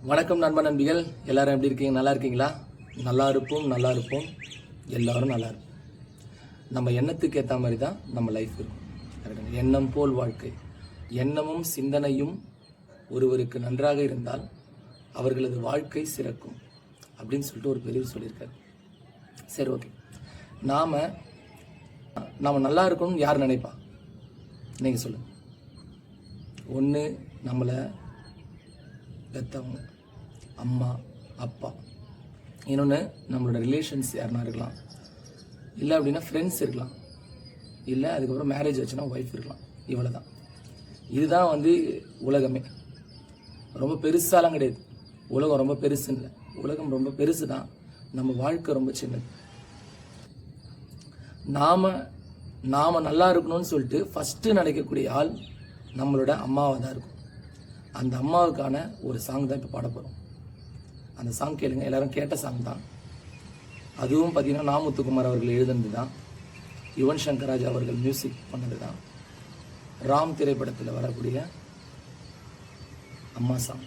வணக்கம் நண்ப நண்பிகள், எல்லாரும் எப்படி இருக்கீங்க? நல்லா இருக்கீங்களா? நல்லா இருப்போம் எல்லாரும் நல்லா இருப்போம். நம்ம எண்ணத்துக்கு ஏற்ற மாதிரி தான் நம்ம லைஃப் இருக்கும். எண்ணம் போல் வாழ்க்கை. எண்ணமும் சிந்தனையும் ஒருவருக்கு நன்றாக இருந்தால் அவர்களது வாழ்க்கை சிறக்கும் அப்படின்னு சொல்லிட்டு ஒரு பெரியவர் சொல்லியிருக்காரு. சரி, ஓகே. நாம் நல்லா இருக்கணும்னு யார் நினைப்பா? நீங்கள் சொல்லுங்கள். ஒன்று நம்மளை பெற்றவங்க, அம்மா அப்பா. இன்னொன்று நம்மளோட ரிலேஷன்ஸ் யாருன்னா இருக்கலாம், இல்லை அப்படின்னா ஃப்ரெண்ட்ஸ் இருக்கலாம், இல்லை அதுக்கப்புறம் மேரேஜ் ஆச்சுன்னா ஒய்ஃப் இருக்கலாம். இவ்வளோ தான். இதுதான் உலகமே. ரொம்ப பெருசாலாம் கிடையாது. உலகம் ரொம்ப பெருசுன்னு இல்லை, உலகம் ரொம்ப பெருசு தான். நம்ம வாழ்க்கை ரொம்ப சின்னது. நாம் நல்லா இருக்கணும்னு சொல்லிட்டு ஃபஸ்ட்டு நினைக்கக்கூடிய ஆள் நம்மளோட அம்மாவாக தான் இருக்கும். அந்த அம்மாவுக்கான ஒரு சாங் தான் இப்போ பாட போகிறோம். அந்த சாங் கேளுங்க. எல்லாரும் கேட்ட சாங் தான். அதுவும் பார்த்தீங்கன்னா நா. முத்துக்குமார் அவர்கள் எழுதுனது தான். யுவன் சங்கர் ராஜா அவர்கள் மியூசிக் பண்ணது தான். ராம் திரைப்படத்தில் வரக்கூடிய அம்மா சாங்.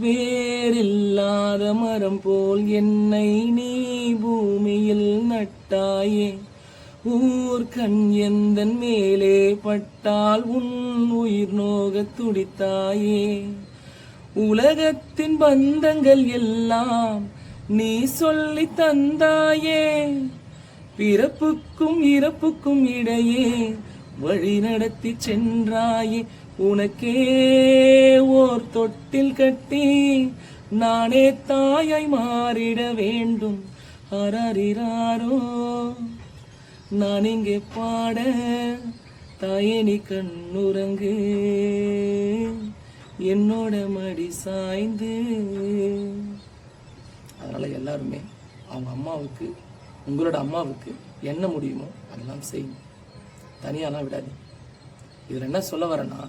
வேறில்லாத மரம் போல் என்னை நீ பூமியில் நட்டாயே, ஊர் கண் எந்தன் மேலே பட்டால் உன் உயிர் நோக துடித்தாயே, உலகத்தின் பந்தங்கள் எல்லாம் நீ சொல்லி தந்தாயே, பிறப்புக்கும் இறப்புக்கும் இடையே வழி நடத்தி சென்றாயே, உனக்கே ஓர் தொட்டில் கட்டி நானே தாயாய் மாறிட வேண்டும். அரறிறாரோ நான் இங்கே பாட, தாயே நீ கண்ணுறங்கு, என்னோட மடி சாய்ந்து. அதனால எல்லாருமே அவங்க அம்மாவுக்கு, உங்களோட அம்மாவுக்கு என்ன முடியுமோ அதெல்லாம் செய்யும். தனியாலாம் விடாது. இதில் என்ன சொல்ல வரேன்னா,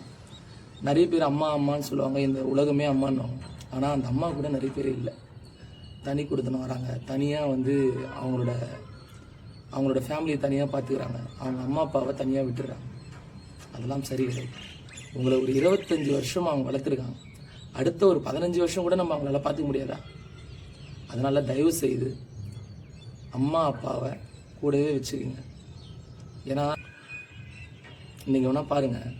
நிறைய பேர் அம்மா அம்மான்னு சொல்லுவாங்க, இந்த உலகமே அம்மான்னு. ஆனால் அந்த அம்மா கூட நிறைய பேர் இல்லை, தனி கொடுத்துன்னு வராங்க. தனியாக அவங்களோட ஃபேமிலியை தனியாக பார்த்துக்கிறாங்க. அவங்க அம்மா அப்பாவை தனியாக விட்டுடுறாங்க. அதெல்லாம் சரி கிடையாது. உங்களை ஒரு 25 வருஷம் அவங்க வளர்த்துருக்காங்க. அடுத்த ஒரு 15 வருஷம் கூட நம்ம அவங்களால பார்த்துக்க முடியாதா? அதனால் தயவு செய்து அம்மா அப்பாவை கூடவே வச்சுக்கிங்க. ஏன்னா நீங்கள் வேணால் பாருங்கள்,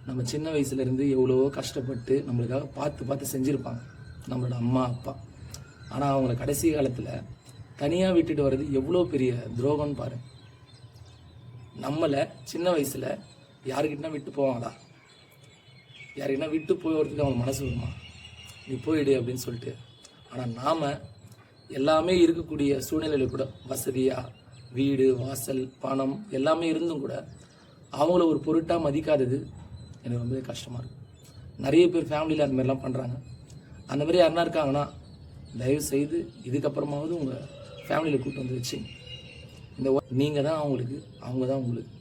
நம்ம சின்ன வயசுலேருந்து எவ்வளவோ கஷ்டப்பட்டு நம்மளுக்காக பார்த்து செஞ்சுருப்பாங்க நம்மளோட அம்மா அப்பா. ஆனால் அவங்கள கடைசி காலத்தில் தனியாக விட்டுட்டு வர்றது எவ்வளோ பெரிய துரோகம்னு பாருங்க. நம்மளை சின்ன வயசில் யாருக்கிட்டனா விட்டு போவாங்களா? யாருக்கிட்டனா விட்டு போய் வரதுக்கு அவங்க மனசு வருமா? நீ போயிடு அப்படின்னு சொல்லிட்டு. ஆனால் நாம் எல்லாமே இருக்கக்கூடிய சூழ்நிலையில் கூட, வசதியாக வீடு வாசல் பணம் எல்லாமே இருந்தும் கூட அவங்கள ஒரு பொருட்டாக மதிக்காதது எனக்கு ரொம்பவே கஷ்டமாக இருக்குது. நிறைய பேர் ஃபேமிலியில் அந்த மாதிரிலாம் பண்ணுறாங்க. அந்த மாதிரி யாருன்னா இருக்காங்கன்னா தயவு செய்து இதுக்கப்புறமாவது உங்கள் ஃபேமிலியில் கூப்பிட்டு வந்து வச்சு, நீங்கள் தான் அவங்களுக்கு, அவங்க தான் உங்களுக்கு.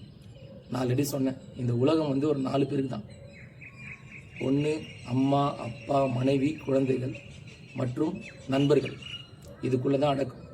நான் ஆல்ரெடி சொன்னேன், இந்த உலகம் ஒரு 4 பேருக்கு தான். ஒன்று அம்மா அப்பா மனைவி குழந்தைகள் மற்றும் நண்பர்கள். இதுக்குள்ளே தான் அடக்கும்.